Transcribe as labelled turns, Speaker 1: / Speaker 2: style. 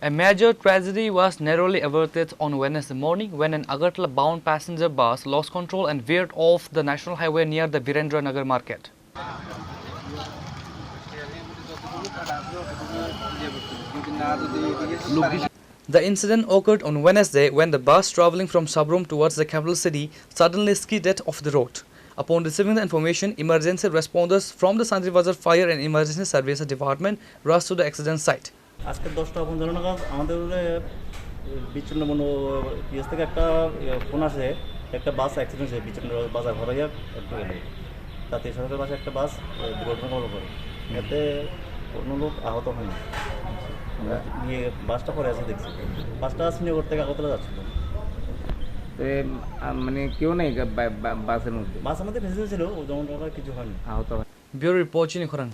Speaker 1: A major tragedy was narrowly averted on Wednesday morning when an Agartala-bound passenger bus lost control and veered off the national highway near the Virendra Nagar market. The incident occurred on Wednesday when the bus traveling from Sabrom towards the capital city suddenly skidded off the road. Upon receiving the information, emergency responders from the Santri Bazar Fire and Emergency Services Department rushed to the accident site.
Speaker 2: আজকে 10টা 15 নাগাদ আমাদের বিচ্ছিন্ন মনো PS থেকে একটা phone আসে একটা bus accident হয়েছে বিচ্ছিন্ন বাজার ভরাইয়া একটু গেলে তাতে সরকারের বাসে একটা বাস দুর্ঘটনা করে এতে কোনো লোক আহত হয়নি গিয়ে বাসটা পরে আছে দেখছি বাসটা শ্রীনগর থেকে আগরতলা যাচ্ছিল
Speaker 3: মানে কেউ নেই বাসের মধ্যে
Speaker 2: বাসের মধ্যে ফেসে ছিল ও যেমন কিছু হয়নি
Speaker 3: আহত হয়
Speaker 1: Bureau report, Chini Khoran.